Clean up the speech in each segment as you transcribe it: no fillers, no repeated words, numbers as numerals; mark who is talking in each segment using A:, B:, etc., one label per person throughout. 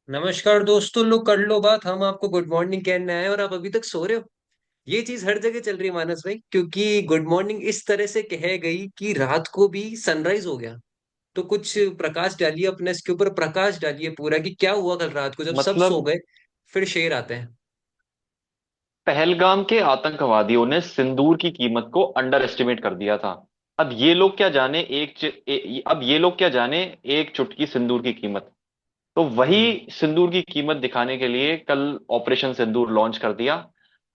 A: नमस्कार दोस्तों, लो कर लो बात। हम आपको गुड मॉर्निंग कहने आए और आप अभी तक सो रहे हो। ये चीज हर जगह चल रही है मानस भाई, क्योंकि गुड मॉर्निंग इस तरह से कह गई कि रात को भी सनराइज हो गया। तो कुछ प्रकाश डालिए, अपने इसके ऊपर प्रकाश डालिए पूरा कि क्या हुआ कल रात को जब सब सो
B: मतलब
A: गए, फिर शेर आते हैं।
B: पहलगाम के आतंकवादियों ने सिंदूर की कीमत को अंडर एस्टिमेट कर दिया था। अब ये लोग क्या जाने एक चुटकी सिंदूर की कीमत। तो वही
A: हम्म।
B: सिंदूर की कीमत दिखाने के लिए कल ऑपरेशन सिंदूर लॉन्च कर दिया।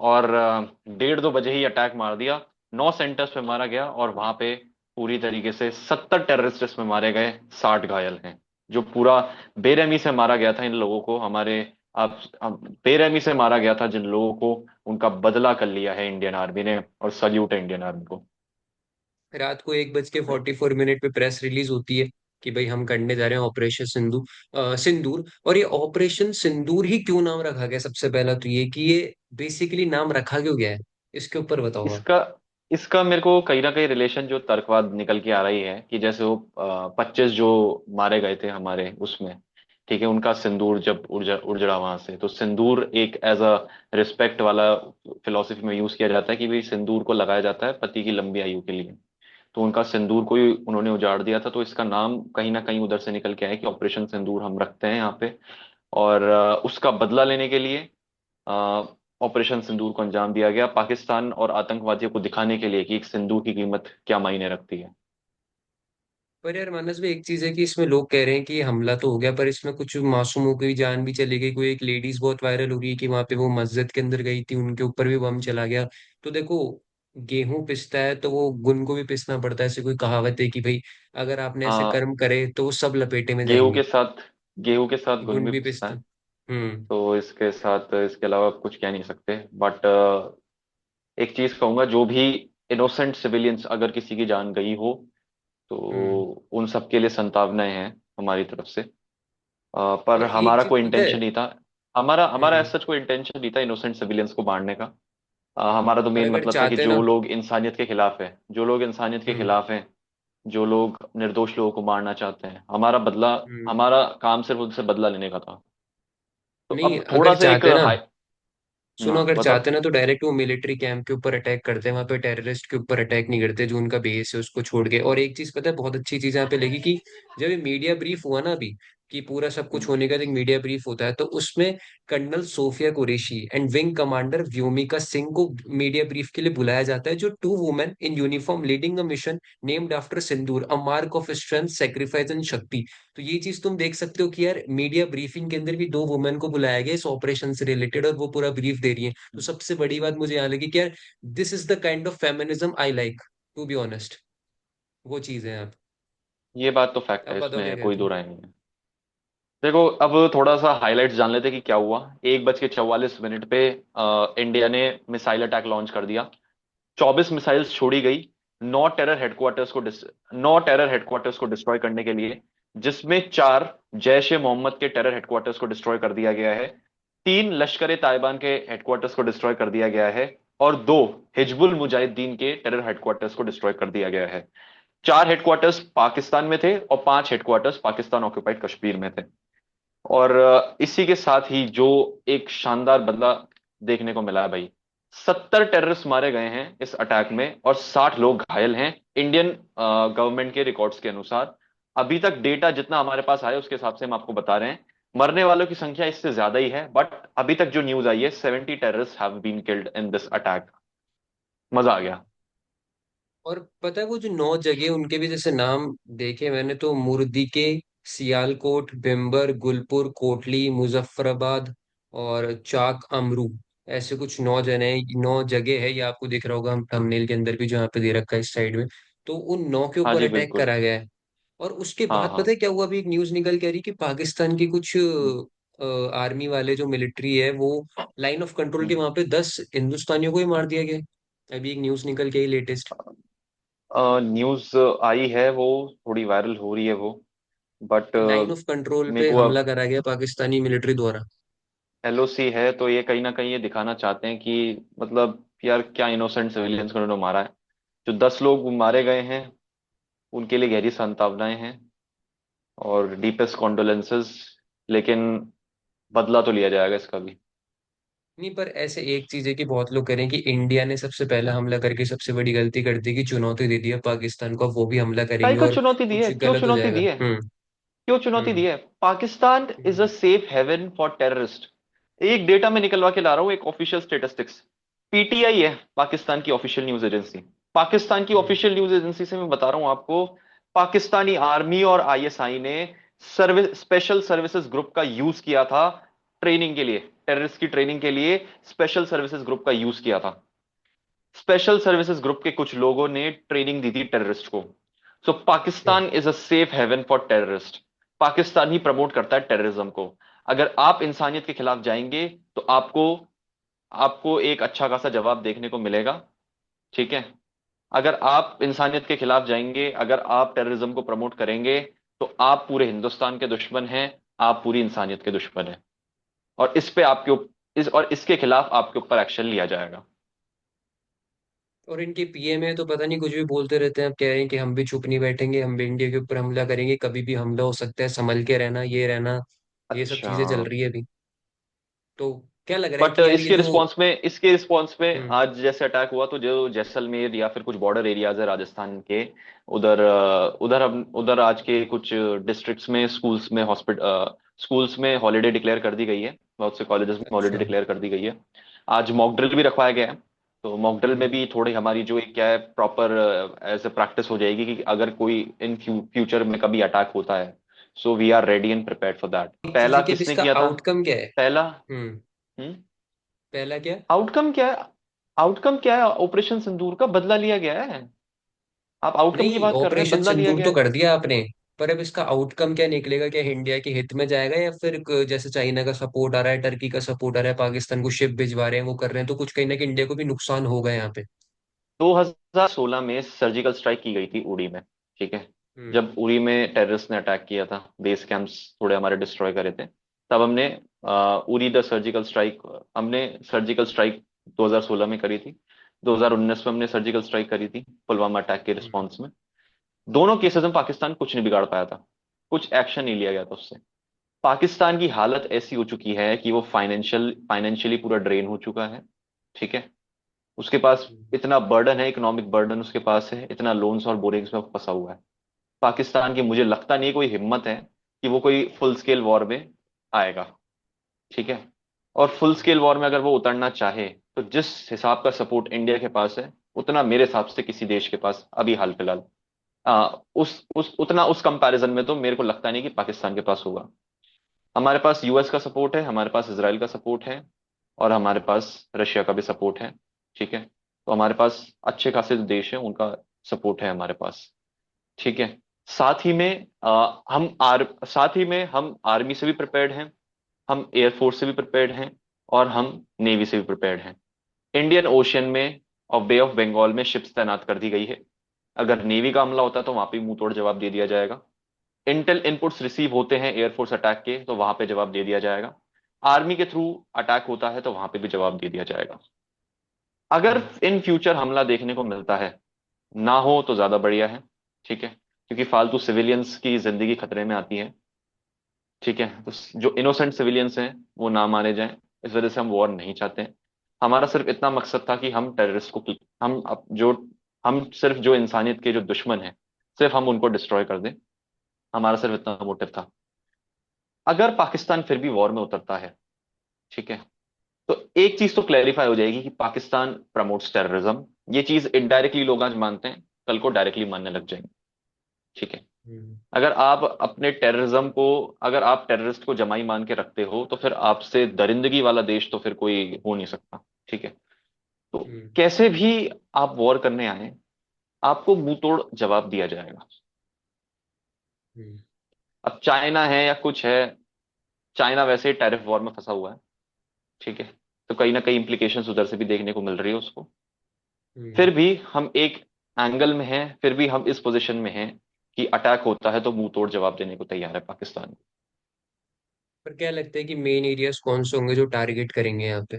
B: और 1:30-2 बजे ही अटैक मार दिया। 9 सेंटर्स पे मारा गया और वहां पे पूरी तरीके से 70 टेररिस्ट इसमें मारे गए, 60 घायल हैं। जो पूरा बेरहमी से मारा गया था इन लोगों को, हमारे अब बेरहमी से मारा गया था जिन लोगों को, उनका बदला कर लिया है इंडियन आर्मी ने, और सल्यूट है इंडियन आर्मी को।
A: रात को 1:44 पे प्रेस रिलीज होती है कि भाई हम करने जा रहे हैं ऑपरेशन सिंदूर। और ये ऑपरेशन सिंदूर ही क्यों नाम रखा गया? सबसे पहला तो ये कि ये बेसिकली नाम रखा क्यों गया है, इसके ऊपर बताओ आप।
B: इसका इसका मेरे को कहीं ना कहीं रिलेशन जो तर्कवाद निकल के आ रही है कि जैसे वो 25 जो मारे गए थे हमारे उसमें, ठीक है, उनका सिंदूर जब उजड़ा वहां से, तो सिंदूर एक एज अ रिस्पेक्ट वाला फिलोसफी में यूज किया जाता है कि भाई सिंदूर को लगाया जाता है पति की लंबी आयु के लिए। तो उनका सिंदूर को ही उन्होंने उजाड़ दिया था, तो इसका नाम कहीं ना कहीं उधर से निकल के आया कि ऑपरेशन सिंदूर हम रखते हैं यहाँ पे। और उसका बदला लेने के लिए ऑपरेशन सिंदूर को अंजाम दिया गया, पाकिस्तान और आतंकवादियों को दिखाने के लिए कि एक सिंदूर की कीमत क्या मायने रखती है।
A: पर यार मानस भी एक चीज है कि इसमें लोग कह रहे हैं कि हमला तो हो गया, पर इसमें कुछ मासूमों की जान भी चली गई। कोई एक लेडीज बहुत वायरल हो रही है कि वहां पे वो मस्जिद के अंदर गई थी, उनके ऊपर भी बम चला गया। तो देखो, गेहूं पिसता है तो वो गुन को भी पिसना पड़ता है, ऐसे कोई कहावत है कि भाई अगर आपने ऐसे
B: हाँ,
A: कर्म करे तो वो सब लपेटे में
B: गेहूं
A: जाएंगे।
B: के साथ गेहूं के साथ घुन
A: गुन
B: भी
A: भी
B: पिसता
A: पिसता।
B: है।
A: हम्म।
B: तो इसके साथ इसके अलावा कुछ कह नहीं सकते, बट एक चीज कहूंगा, जो भी इनोसेंट सिविलियंस अगर किसी की जान गई हो, तो
A: हम्म।
B: उन सबके लिए संतावनाएं हैं हमारी तरफ से। पर
A: और एक
B: हमारा
A: चीज
B: कोई
A: पता है।
B: इंटेंशन नहीं था। हमारा हमारा
A: हम्म।
B: ऐसा कोई इंटेंशन नहीं था इनोसेंट सिविलियंस को मारने का। हमारा तो
A: और
B: मेन
A: अगर
B: मतलब था कि
A: चाहते
B: जो
A: ना।
B: लोग इंसानियत के खिलाफ है, जो लोग इंसानियत के
A: हम्म।
B: खिलाफ हैं, जो लोग निर्दोष लोगों को मारना चाहते हैं, हमारा बदला,
A: हम्म।
B: हमारा काम सिर्फ उनसे बदला लेने का था। तो
A: नहीं,
B: अब थोड़ा
A: अगर
B: सा एक
A: चाहते ना,
B: हाई।
A: सुनो,
B: हाँ,
A: अगर चाहते
B: बताओ।
A: ना तो डायरेक्ट वो मिलिट्री कैंप के ऊपर अटैक करते हैं, वहां पे टेररिस्ट के ऊपर अटैक नहीं करते, जो उनका बेस है उसको छोड़ के। और एक चीज पता है, बहुत अच्छी चीज यहाँ पे लगी कि जब ये मीडिया ब्रीफ हुआ ना अभी, कि पूरा सब कुछ
B: हम्म।
A: होने का एक मीडिया ब्रीफ होता है, तो उसमें colonel Sofia Qureshi and wing commander Vyomika Singh को मीडिया ब्रीफ के लिए बुलाया जाता है, जो two women in uniform leading a mission named after Sindoor, a mark of strength, sacrifice and Shakti. तो ये चीज तुम देख सकते हो कि यार मीडिया ब्रीफिंग के अंदर भी दो वुमेन को बुलाया गया इस ऑपरेशन से रिलेटेड, और वो पूरा ब्रीफ दे रही है। तो सबसे बड़ी बात मुझे यहाँ लगी कि यार this is the kind of feminism I like, to be honest. वो चीज है आप।
B: ये बात तो फैक्ट है,
A: अब बताओ क्या
B: इसमें कोई
A: कहते
B: दो
A: हो।
B: राय नहीं है। देखो, अब थोड़ा सा हाइलाइट्स जान लेते हैं कि क्या हुआ। 1:44 पे इंडिया ने मिसाइल अटैक लॉन्च कर दिया। 24 मिसाइल्स छोड़ी गई। 9 टेरर हेडक्वार्टर्स को डिस्ट्रॉय करने के लिए, जिसमें 4 जैश ए मोहम्मद के टेरर हेडक्वार्टर्स को डिस्ट्रॉय कर दिया गया है। 3 लश्कर ए ताइबान के हेडक्वार्टर्स को डिस्ट्रॉय कर दिया गया है। और 2 हिजबुल मुजाहिदीन के टेरर हेडक्वार्टर्स को डिस्ट्रॉय कर दिया गया है। 4 हेडक्वार्टर्स पाकिस्तान में थे और 5 हेडक्वार्टर्स पाकिस्तान ऑक्युपाइड कश्मीर में थे। और इसी के साथ ही जो एक शानदार बदला देखने को मिला है भाई। 70 टेररिस्ट मारे गए हैं इस अटैक में और 60 लोग घायल हैं, इंडियन गवर्नमेंट के रिकॉर्ड्स के अनुसार। अभी तक डेटा जितना हमारे पास आया उसके हिसाब से हम आपको बता रहे हैं। मरने वालों की संख्या इससे ज्यादा ही है, बट अभी तक जो न्यूज आई है, 70 terrorist have been killed in this attack. मजा आ गया।
A: और पता है वो जो 9 जगह उनके भी जैसे नाम देखे मैंने, तो मुर्दिके, सियालकोट, बिम्बर, गुलपुर, कोटली, मुजफ्फराबाद और चाक अमरू, ऐसे कुछ 9 जगह है। ये आपको दिख रहा होगा हम थंबनेल के अंदर भी, जो यहाँ पे दे रखा है इस साइड में। तो उन 9 के
B: हाँ
A: ऊपर
B: जी,
A: अटैक
B: बिल्कुल।
A: करा गया है। और उसके
B: हाँ,
A: बाद
B: हाँ।
A: पता है क्या हुआ? अभी एक न्यूज निकल के आ रही कि पाकिस्तान की कुछ आर्मी वाले जो मिलिट्री है वो लाइन ऑफ कंट्रोल के
B: हम्म।
A: वहां पे 10 हिंदुस्तानियों को ही मार दिया गया। अभी एक न्यूज निकल के आई लेटेस्ट।
B: न्यूज आई है, वो थोड़ी वायरल हो रही है वो, बट
A: कि लाइन ऑफ कंट्रोल
B: मेरे
A: पे
B: को
A: हमला करा गया पाकिस्तानी मिलिट्री द्वारा।
B: एलओसी है, तो ये कहीं ना कहीं ये दिखाना चाहते हैं कि मतलब यार क्या इनोसेंट सिविलियंस को उन्होंने मारा है। जो 10 लोग मारे गए हैं, उनके लिए गहरी संतावनाएं हैं और डीपेस्ट कॉन्डोलेंसेस। लेकिन बदला तो लिया जाएगा इसका भी।
A: नहीं, पर ऐसे एक चीज है कि बहुत लोग करें कि इंडिया ने सबसे पहला हमला करके सबसे बड़ी गलती कर दी कि चुनौती दे दी है पाकिस्तान को, अब वो भी हमला
B: काहे
A: करेंगे
B: को
A: और
B: चुनौती दी है,
A: कुछ
B: क्यों
A: गलत हो
B: चुनौती
A: जाएगा।
B: दी है?
A: हम्म।
B: क्यों चुनौती दी
A: हम्म।
B: है? Pakistan is a
A: hmm.
B: Safe haven for terrorist. एक डेटा में निकलवा के ला रहा हूं, एक ऑफिशियल स्टेटिस्टिक्स। पीटीआई है पाकिस्तान की ऑफिशियल न्यूज एजेंसी। पाकिस्तान की
A: हम्म।
B: ऑफिशियल न्यूज एजेंसी से मैं बता रहा हूं आपको। पाकिस्तानी आर्मी और आईएसआई ने स्पेशल सर्विसेज ग्रुप का यूज किया था ट्रेनिंग के लिए, टेररिस्ट की ट्रेनिंग के लिए स्पेशल सर्विसेज ग्रुप का यूज किया था। स्पेशल सर्विसेज ग्रुप के कुछ लोगों ने ट्रेनिंग दी थी टेररिस्ट को। सो
A: अच्छा।
B: Pakistan is a safe haven for terrorist. Pakistan ही प्रमोट करता है टेररिज्म को। अगर आप इंसानियत के खिलाफ जाएंगे तो आपको आपको एक अच्छा खासा जवाब देखने को मिलेगा। ठीक है। अगर आप इंसानियत के खिलाफ जाएंगे, अगर आप टेररिज्म को प्रमोट करेंगे, तो आप पूरे हिंदुस्तान के दुश्मन हैं। आप पूरी इंसानियत के दुश्मन हैं। और इस पे आपके और इसके खिलाफ आपके ऊपर एक्शन लिया जाएगा।
A: और इनके पीएम है तो पता नहीं कुछ भी बोलते रहते हैं, अब कह रहे हैं कि हम भी चुप नहीं बैठेंगे, हम भी इंडिया के ऊपर हमला करेंगे, कभी भी हमला हो सकता है, संभल के रहना, ये रहना, ये सब
B: अच्छा।
A: चीजें चल रही है अभी। तो क्या लग रहा है
B: बट
A: कि यार ये जो।
B: इसके रिस्पॉन्स में
A: हम्म।
B: आज जैसे अटैक हुआ, तो जो जैसलमेर या फिर कुछ बॉर्डर एरियाज है राजस्थान के, उधर उधर आज के कुछ डिस्ट्रिक्ट्स में, स्कूल्स में हॉलीडे डिक्लेयर कर दी गई है। बहुत से कॉलेजेस में हॉलीडे
A: अच्छा।
B: डिक्लेयर कर दी गई है। आज मॉक ड्रिल भी रखवाया गया है। तो मॉक ड्रिल में
A: हम्म।
B: भी थोड़ी हमारी जो एक क्या है प्रॉपर एज ए प्रैक्टिस हो जाएगी कि अगर कोई इन फ्यूचर में कभी अटैक होता है, so we are ready and prepared for that.
A: एक चीज
B: पहला
A: है कि अब
B: किसने
A: इसका
B: किया था?
A: आउटकम क्या है।
B: पहला।
A: हम्म।
B: हम्म।
A: पहला क्या।
B: आउटकम क्या है? आउटकम क्या है? ऑपरेशन सिंदूर का बदला लिया गया है। आप आउटकम की
A: नहीं,
B: बात कर रहे हैं,
A: ऑपरेशन
B: बदला लिया
A: सिंदूर
B: गया
A: तो
B: है।
A: कर दिया आपने, पर अब इसका आउटकम क्या निकलेगा, क्या इंडिया के हित में जाएगा या फिर जैसे चाइना का सपोर्ट आ रहा है, टर्की का सपोर्ट आ रहा है, पाकिस्तान को शिप भिजवा रहे हैं, वो कर रहे हैं, तो कुछ कहीं ना कहीं इंडिया को भी नुकसान होगा यहाँ पे।
B: 2016 में सर्जिकल स्ट्राइक की गई थी उड़ी में। ठीक है।
A: हम्म।
B: जब उड़ी में टेररिस्ट ने अटैक किया था, बेस कैंप्स थोड़े हमारे डिस्ट्रॉय करे थे, तब हमने उड़ी द सर्जिकल स्ट्राइक हमने सर्जिकल स्ट्राइक 2016 में करी थी। 2019 में हमने सर्जिकल स्ट्राइक करी थी पुलवामा अटैक के
A: हम्म।
B: रिस्पॉन्स में। दोनों केसेस में पाकिस्तान कुछ नहीं बिगाड़ पाया था। कुछ एक्शन नहीं लिया गया था उससे। पाकिस्तान की हालत ऐसी हो चुकी है कि वो फाइनेंशियली पूरा ड्रेन हो चुका है। ठीक है। उसके पास
A: हम्म।
B: इतना बर्डन है, इकोनॉमिक बर्डन उसके पास है, इतना लोन्स और बोरिंग्स में फंसा हुआ है। पाकिस्तान की मुझे लगता नहीं कोई हिम्मत है कि वो कोई फुल स्केल वॉर में आएगा। ठीक है। और फुल स्केल वॉर में अगर वो उतरना चाहे, तो जिस हिसाब का सपोर्ट इंडिया के पास है, उतना मेरे हिसाब से किसी देश के पास अभी हाल फिलहाल उस उतना उस कंपैरिजन में तो मेरे को लगता नहीं कि पाकिस्तान के पास होगा। हमारे पास यूएस का सपोर्ट है, हमारे पास इसराइल का सपोर्ट है, और हमारे पास रशिया का भी सपोर्ट है। ठीक है। तो हमारे पास अच्छे खासे जो देश हैं उनका सपोर्ट है हमारे पास। ठीक है। साथ ही में साथ ही में हम आर्मी से भी प्रिपेयर्ड हैं, हम एयरफोर्स से भी प्रिपेयर्ड हैं, और हम नेवी से भी प्रिपेयर्ड हैं। इंडियन ओशियन में और बे ऑफ बंगाल में शिप्स तैनात कर दी गई है। अगर नेवी का हमला होता है तो वहां पे मुंह तोड़ जवाब दे दिया जाएगा। इंटेल इनपुट्स रिसीव होते हैं एयरफोर्स अटैक के, तो वहां पे जवाब दे दिया जाएगा। आर्मी के थ्रू अटैक होता है तो वहां पे भी जवाब दे दिया जाएगा। अगर
A: हम्म।
B: इन फ्यूचर हमला देखने को मिलता है, ना हो तो ज्यादा बढ़िया है। ठीक है। क्योंकि फालतू सिविलियंस की जिंदगी खतरे में आती है। ठीक है। तो जो इनोसेंट सिविलियंस हैं वो ना मारे जाएं। इस वजह से हम वॉर नहीं चाहते हैं। हमारा सिर्फ इतना मकसद था कि हम टेररिस्ट को हम अप- जो हम सिर्फ जो इंसानियत के जो दुश्मन हैं, सिर्फ हम उनको डिस्ट्रॉय कर दें। हमारा सिर्फ इतना मोटिव था। अगर पाकिस्तान फिर भी वॉर में उतरता है, ठीक है, तो एक चीज तो क्लैरिफाई हो जाएगी कि पाकिस्तान प्रमोट्स टेररिज्म। ये चीज इनडायरेक्टली लोग आज मानते हैं, कल को डायरेक्टली मानने लग जाएंगे। ठीक है।
A: हम्म।
B: अगर आप टेररिस्ट को जमाई मान के रखते हो, तो फिर आपसे दरिंदगी वाला देश तो फिर कोई हो नहीं सकता। ठीक है। तो
A: हम्म।
B: कैसे भी आप वॉर करने आए, आपको मुंह तोड़ जवाब दिया जाएगा।
A: हम्म।
B: अब चाइना है या कुछ है, चाइना वैसे ही टैरिफ वॉर में फंसा हुआ है। ठीक है। तो कहीं ना कहीं इंप्लीकेशंस उधर से भी देखने को मिल रही है उसको।
A: हम्म।
B: फिर भी हम एक एंगल में हैं, फिर भी हम इस पोजीशन में हैं कि अटैक होता है तो मुंह तोड़ जवाब देने को तैयार है पाकिस्तान।
A: पर क्या लगता है कि मेन एरियाज कौन से होंगे जो टारगेट करेंगे यहाँ पे।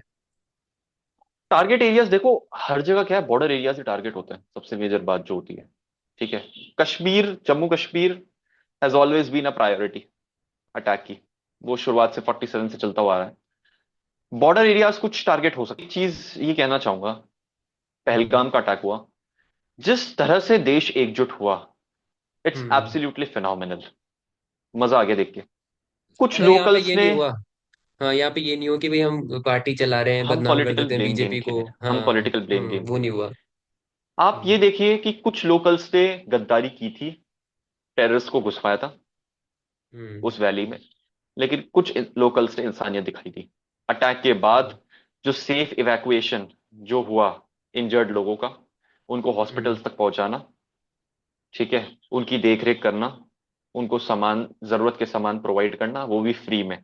B: टारगेट एरियाज देखो, हर जगह क्या है, बॉर्डर एरिया से टारगेट होता है, सबसे मेजर बात जो होती है। ठीक है। Kashmir, Jammu Kashmir has always been a priority attack की। वो शुरुआत से 47 से चलता हुआ आ रहा है। बॉर्डर एरियाज कुछ टारगेट हो सकती, एक चीज ये कहना चाहूंगा,
A: हम्म
B: पहलगाम का अटैक हुआ, जिस तरह से देश एकजुट हुआ, इट्स
A: हम्म।
B: Absolutely phenomenal. मजा आ गया देख के। कुछ
A: मतलब यहाँ पे
B: लोकल्स
A: ये
B: ने,
A: नहीं हुआ। हाँ, यहाँ पे ये नहीं हुआ कि भाई हम पार्टी चला रहे हैं,
B: हम
A: बदनाम कर
B: पॉलिटिकल
A: देते हैं
B: ब्लेम गेम
A: बीजेपी को।
B: खेले, हम
A: हाँ।
B: पॉलिटिकल ब्लेम गेम
A: वो
B: खेले।
A: नहीं हुआ।
B: आप ये
A: हम्म
B: देखिए कि कुछ लोकल्स ने गद्दारी की थी, टेररिस्ट को घुसवाया था
A: हम्म
B: उस वैली में, लेकिन कुछ लोकल्स ने इंसानियत दिखाई दी। अटैक के
A: हम्म
B: बाद जो सेफ इवैक्यूएशन जो हुआ इंजर्ड लोगों का, उनको
A: हम्म
B: हॉस्पिटल्स तक पहुंचाना, ठीक है, उनकी देखरेख करना, उनको सामान, जरूरत के सामान प्रोवाइड करना, वो भी फ्री में।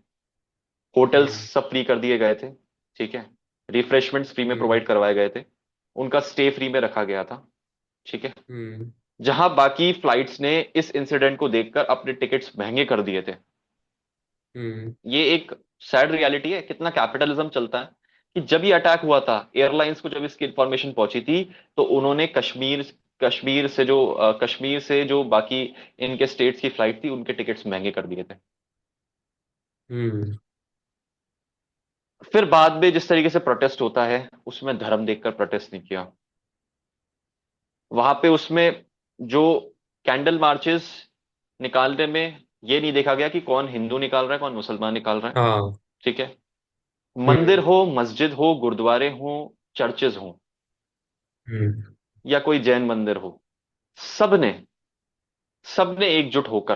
B: होटल्स
A: हम्म
B: सब फ्री कर दिए गए थे, ठीक है, रिफ्रेशमेंट्स फ्री में
A: हम्म
B: प्रोवाइड करवाए गए थे, उनका स्टे फ्री में रखा गया था, ठीक है।
A: हम्म
B: जहां बाकी फ्लाइट्स ने इस इंसिडेंट को देखकर अपने टिकट्स महंगे कर दिए थे।
A: हम्म
B: ये एक सैड रियलिटी है, कितना कैपिटलिज्म चलता है, कि जब ये अटैक हुआ था, एयरलाइंस को जब इसकी इंफॉर्मेशन पहुंची थी, तो उन्होंने कश्मीर कश्मीर से जो बाकी इनके स्टेट्स की फ्लाइट थी, उनके टिकट्स महंगे कर दिए थे।
A: हम्म।
B: फिर बाद में जिस तरीके से प्रोटेस्ट होता है, उसमें धर्म देखकर प्रोटेस्ट नहीं किया। वहां पे उसमें जो कैंडल मार्चेस निकालने में ये नहीं देखा गया कि कौन हिंदू निकाल रहा है, कौन मुसलमान निकाल रहा है,
A: हाँ।
B: ठीक है। मंदिर
A: हम्म
B: हो, मस्जिद हो, गुरुद्वारे हो, चर्चेज हो,
A: हम्म
B: या कोई जैन मंदिर हो, सबने सबने एकजुट होकर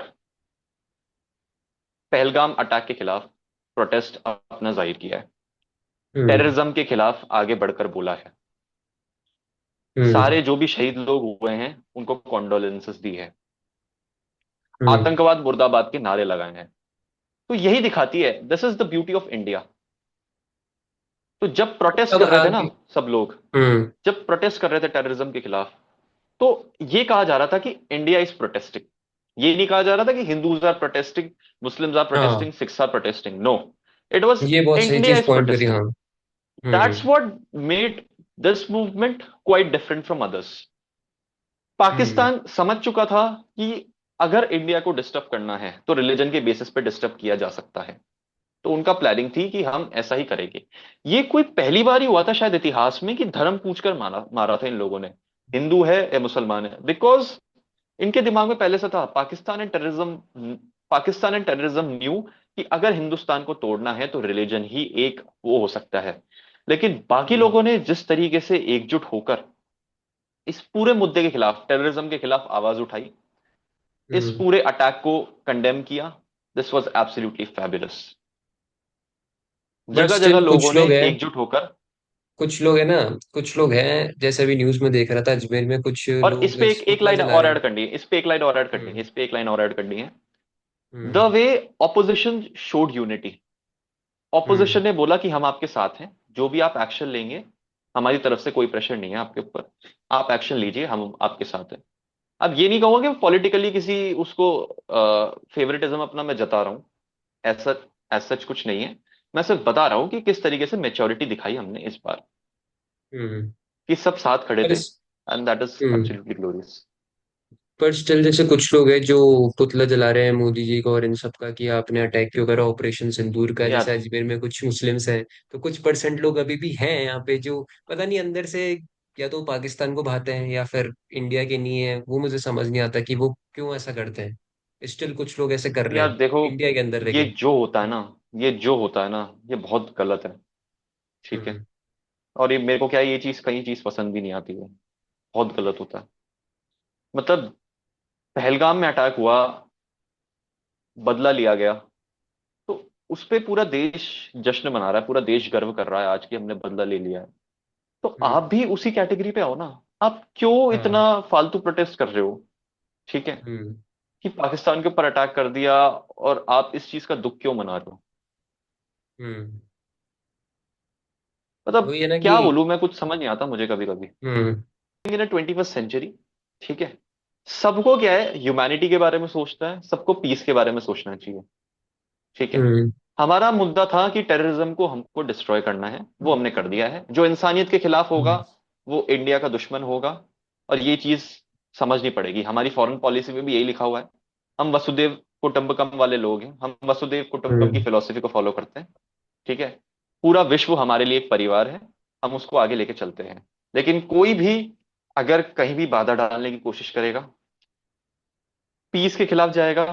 B: पहलगाम अटैक के खिलाफ प्रोटेस्ट अपना जाहिर किया है,
A: हम्म
B: टेररिज्म के खिलाफ आगे बढ़कर बोला है।
A: हम्म
B: सारे जो भी शहीद लोग हुए हैं उनको कॉन्डोलेंसेस दी है,
A: हम्म।
B: आतंकवाद मुर्दाबाद के नारे लगाए हैं। तो यही दिखाती है, this is the beauty of India. तो जब प्रोटेस्ट
A: अब
B: कर रहे थे ना
A: आगे।
B: सब लोग,
A: हम्म।
B: जब प्रोटेस्ट कर रहे थे टेररिज्म के खिलाफ, तो ये कहा जा रहा था कि इंडिया इज प्रोटेस्टिंग। ये नहीं कहा जा रहा था कि Hindus are protesting, Muslims are
A: हाँ,
B: protesting, Sikhs are protesting, no, it was
A: ये बहुत सही
B: इंडिया
A: चीज
B: इज
A: पॉइंट करी।
B: प्रोटेस्टिंग।
A: हाँ।
B: That's
A: hmm
B: what made this movement quite different from others.
A: Hmm
B: Pakistan समझ चुका था कि अगर इंडिया को डिस्टर्ब करना है तो रिलीजन के बेसिस पे डिस्टर्ब किया जा सकता है, तो उनका प्लानिंग थी कि हम ऐसा ही करेंगे। ये कोई पहली बार ही हुआ था शायद इतिहास में कि धर्म पूछकर मारा मारा था इन लोगों ने, हिंदू है या मुसलमान है, बिकॉज इनके दिमाग में पहले से था पाकिस्तान एंड टेररिज्म न्यू कि अगर हिंदुस्तान को तोड़ना है तो रिलीजन ही एक वो हो सकता है। लेकिन बाकी
A: हम्म
B: लोगों ने जिस तरीके से एकजुट होकर इस पूरे मुद्दे के खिलाफ, टेररिज्म के खिलाफ आवाज उठाई, इस
A: हम्म।
B: पूरे अटैक को कंडेम किया, this was absolutely fabulous.
A: But
B: जगह जगह
A: स्टिल
B: लोगों
A: कुछ
B: ने
A: लोग हैं,
B: एकजुट होकर,
A: कुछ लोग हैं ना, कुछ लोग हैं, जैसे अभी न्यूज में देख रहा था, अजमेर में कुछ
B: और इस
A: लोग
B: पे एक
A: पुतला
B: लाइन
A: जला
B: और
A: रहे
B: ऐड
A: हैं।
B: करनी है, इस पे एक लाइन और ऐड करनी है,
A: हम्म
B: इस पे एक लाइन और ऐड करनी है। The
A: hmm
B: way opposition showed unity,
A: hmm
B: opposition ने बोला कि हम आपके साथ हैं, जो भी आप एक्शन लेंगे, हमारी तरफ से कोई प्रेशर नहीं है आपके ऊपर, आप एक्शन लीजिए, हम आपके साथ हैं। अब ये नहीं कहूंगा कि पॉलिटिकली किसी उसको फेवरेटिज्म अपना मैं जता रहा हूं, ऐसा ऐसा सच कुछ नहीं है। मैं सिर्फ बता रहा हूं कि किस तरीके से मेच्योरिटी दिखाई हमने इस बार,
A: हम्म।
B: कि सब साथ खड़े
A: पर
B: थे,
A: इस
B: and that is
A: hmm
B: absolutely glorious.
A: पर स्टिल जैसे कुछ लोग हैं जो पुतला जला रहे हैं मोदी जी का और इन सब का, कि आपने अटैक क्यों करा ऑपरेशन सिंदूर का, जैसे
B: यार,
A: अजमेर में कुछ मुस्लिम्स हैं। तो कुछ परसेंट लोग अभी भी हैं यहाँ पे जो पता नहीं अंदर से या तो पाकिस्तान को भाते हैं या फिर इंडिया के नहीं है, वो मुझे समझ नहीं आता कि वो क्यों ऐसा करते हैं। स्टिल कुछ लोग ऐसे कर रहे हैं
B: यार देखो,
A: इंडिया के अंदर रह
B: ये
A: के।
B: जो होता है ना, ये जो होता है ना, ये बहुत गलत है, ठीक है।
A: हम्म
B: और ये मेरे को क्या है, ये चीज कहीं चीज पसंद भी नहीं आती है, बहुत गलत होता है। मतलब पहलगाम में अटैक हुआ, बदला लिया गया, तो उस पे पूरा देश जश्न मना रहा है, पूरा देश गर्व कर रहा है आज कि हमने बदला ले लिया है। तो आप
A: हम्म।
B: भी उसी कैटेगरी पे आओ ना। आप क्यों इतना
A: हाँ।
B: फालतू प्रोटेस्ट कर रहे हो, ठीक है,
A: हम्म
B: कि पाकिस्तान के ऊपर अटैक कर दिया, और आप इस चीज का दुख क्यों मना रहे हो।
A: हम्म।
B: मतलब
A: वही है ना कि
B: क्या बोलूं, मैं कुछ समझ नहीं आता मुझे कभी कभी।
A: हम्म
B: इन 21st सेंचुरी, ठीक है, सबको क्या है, ह्यूमैनिटी के बारे में सोचता है, सबको पीस के बारे में सोचना चाहिए, ठीक है।
A: हम्म
B: हमारा मुद्दा था कि टेररिज्म को हमको डिस्ट्रॉय करना है, वो हमने कर दिया है। जो इंसानियत के खिलाफ होगा,
A: हम्म
B: वो इंडिया का दुश्मन होगा। और ये चीज समझनी पड़ेगी, हमारी फॉरेन पॉलिसी में भी यही लिखा हुआ है, हम वसुदेव कुटुंबकम वाले लोग हैं, हम वसुदेव कुटुंबकम की
A: हम्म।
B: फिलॉसफी को फॉलो करते हैं। ठीक है। पूरा विश्व हमारे लिए एक परिवार है, हम उसको आगे लेके चलते हैं। लेकिन कोई भी अगर कहीं भी बाधा डालने की कोशिश करेगा, पीस के खिलाफ जाएगा,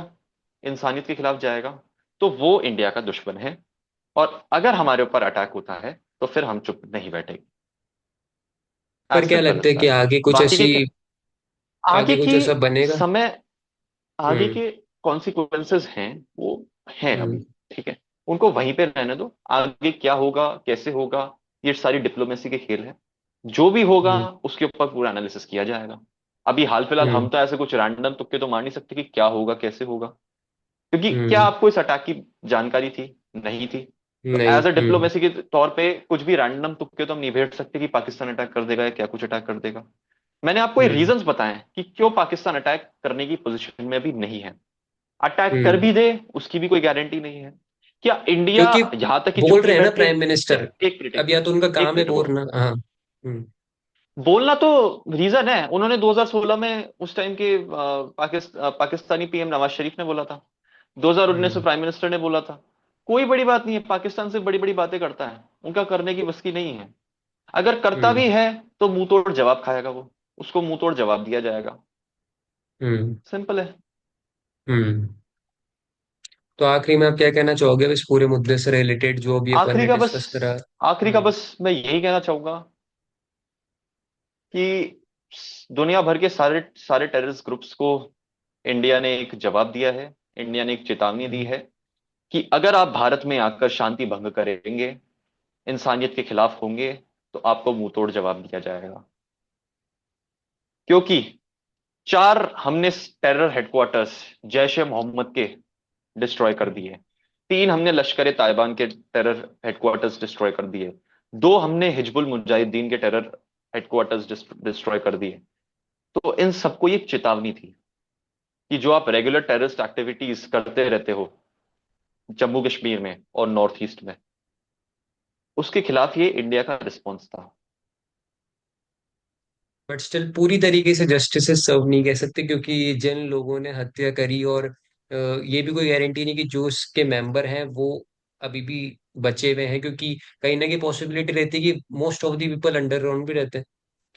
B: इंसानियत के खिलाफ जाएगा, तो वो इंडिया का दुश्मन है। और अगर हमारे ऊपर अटैक होता है तो फिर हम चुप नहीं बैठेंगे। एज
A: पर क्या
B: सिंपल
A: लगता
B: एज
A: है कि
B: दैट।
A: आगे कुछ
B: बाकी
A: ऐसी,
B: के आगे
A: आगे कुछ
B: की
A: ऐसा बनेगा?
B: समय, आगे
A: हम्म।
B: के कॉन्सिक्वेंसेस हैं वो, हैं अभी।
A: हम्म।
B: ठीक है। उनको वहीं पे रहने दो, आगे क्या होगा कैसे होगा ये सारी डिप्लोमेसी के खेल है। जो भी होगा
A: हम्म।
B: उसके ऊपर पूरा एनालिसिस किया जाएगा। अभी हाल फिलहाल हम
A: हम्म।
B: तो ऐसे कुछ रैंडम तुक्के तो मार नहीं सकते कि क्या होगा कैसे होगा, क्योंकि क्या
A: हम्म।
B: आपको इस अटैक की जानकारी थी? नहीं थी। तो
A: नहीं।
B: As a
A: hmm.
B: डिप्लोमेसी के तौर पे कुछ भी रैंडम तुक्के तो हम नहीं भेज सकते कि पाकिस्तान अटैक कर देगा या क्या कुछ अटैक कर देगा। मैंने आपको ये
A: हम्म।
B: रीजंस बताए हैं कि क्यों पाकिस्तान अटैक करने की पोजीशन में अभी नहीं है। अटैक कर
A: हम्म।
B: भी दे उसकी भी कोई गारंटी नहीं है। क्या इंडिया
A: क्योंकि
B: यहां तक कि चुप
A: बोल
B: नहीं
A: रहे हैं ना
B: बैठ के,
A: प्राइम मिनिस्टर,
B: एक मिनट एक
A: अब या
B: मिनट
A: तो उनका
B: एक
A: काम है
B: मिनट रुको।
A: बोलना। हाँ। हम्म।
B: बोलना तो रीजन है, उन्होंने 2016 में उस टाइम के पाकिस्तानी पीएम नवाज शरीफ ने बोला था, 2019 में
A: हम्म।
B: प्राइम मिनिस्टर ने बोला था। कोई बड़ी बात नहीं है, पाकिस्तान से बड़ी बड़ी बातें करता है, उनका करने की बस की नहीं है। अगर करता
A: हम्म।
B: भी है तो मुंह तोड़ जवाब खाएगा वो, उसको मुंह तोड़ जवाब दिया जाएगा।
A: हम्म।
B: सिंपल है।
A: हम्म। तो आखिरी में आप क्या कहना चाहोगे अब इस पूरे मुद्दे से रिलेटेड जो भी अपन
B: आखिरी
A: ने
B: का बस
A: डिस्कस करा?
B: आखिरी का
A: हम्म।
B: बस मैं यही कहना चाहूंगा कि दुनिया भर के सारे सारे टेररिस्ट ग्रुप्स को इंडिया ने एक जवाब दिया है, इंडिया ने एक चेतावनी दी
A: हम्म।
B: है कि अगर आप भारत में आकर शांति भंग करेंगे, इंसानियत के खिलाफ होंगे, तो आपको मुंह तोड़ जवाब दिया जाएगा। क्योंकि चार हमने टेरर हेडक्वार्टर्स जैश ए मोहम्मद के डिस्ट्रॉय कर
A: हम्म।
B: दिए, तीन हमने लश्कर ए ताइबान के टेरर हेडक्वार्टर्स डिस्ट्रॉय कर दिए, दो हमने हिजबुल मुजाहिदीन के टेरर हेडक्वार्टर्स डिस्ट्रॉय कर दिए। तो इन सबको ये चेतावनी थी कि जो आप रेगुलर टेररिस्ट एक्टिविटीज करते रहते हो जम्मू कश्मीर में और नॉर्थ ईस्ट में, उसके खिलाफ ये इंडिया का रिस्पॉन्स था।
A: बट स्टिल पूरी तरीके से जस्टिस से सर्व नहीं कह सकते, क्योंकि जिन लोगों ने हत्या करी, और ये भी कोई गारंटी नहीं कि जो उसके मेंबर हैं वो अभी भी बचे हुए हैं, क्योंकि कहीं ना कहीं पॉसिबिलिटी रहती है कि most of the people underground भी रहते हैं।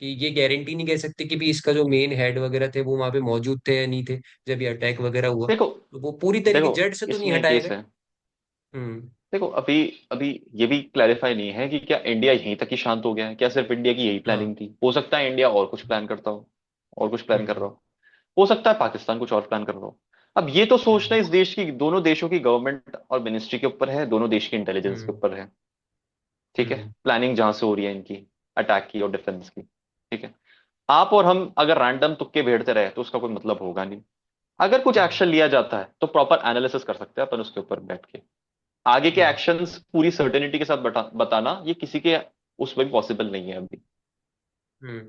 A: कि ये गारंटी नहीं कह सकते कि भी इसका जो मेन हेड वगैरह थे वो वहां पे मौजूद थे या नहीं थे जब ये अटैक वगैरह हुआ।
B: देखो
A: तो वो पूरी तरीके
B: देखो
A: जड़ से तो नहीं
B: इसमें
A: हटाए
B: केस
A: गए।
B: है।
A: हम्म।
B: देखो अभी अभी ये भी क्लैरिफाई नहीं है कि क्या इंडिया यहीं तक ही शांत हो गया है, क्या सिर्फ इंडिया की यही
A: हाँ।
B: प्लानिंग थी? हो सकता है इंडिया और कुछ प्लान करता हो, और कुछ प्लान कर
A: हम्म।
B: रहा हो सकता है पाकिस्तान कुछ और प्लान कर रहा हो। अब ये तो सोचना
A: हम्म।
B: इस देश की, दोनों देशों की गवर्नमेंट और मिनिस्ट्री के ऊपर है, दोनों देश की इंटेलिजेंस के
A: हम्म।
B: ऊपर है। ठीक है।
A: हम्म।
B: प्लानिंग जहां से हो रही है इनकी, अटैक की और डिफेंस की। ठीक है। आप और हम अगर रैंडम तुक्के भेड़ते रहे तो उसका कोई मतलब होगा नहीं। अगर कुछ
A: हम्म।
B: एक्शन लिया जाता है तो प्रॉपर एनालिसिस कर सकते हैं अपन उसके ऊपर बैठ के। आगे के
A: हम्म।
B: एक्शंस पूरी सर्टेनिटी के साथ बताना ये किसी के उसमें भी पॉसिबल नहीं है अभी।
A: हम्म।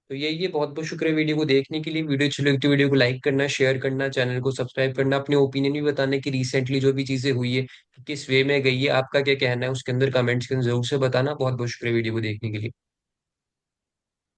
A: तो यही है, बहुत बहुत शुक्रिया वीडियो को देखने के लिए। वीडियो अच्छी लगी तो वीडियो को लाइक करना, शेयर करना, चैनल को सब्सक्राइब करना, अपने ओपिनियन भी बताना कि रिसेंटली जो भी चीजें हुई है कि किस वे में गई है, आपका क्या कहना है उसके अंदर कमेंट्स के अंदर जरूर से बताना। बहुत बहुत शुक्रिया वीडियो को देखने के लिए।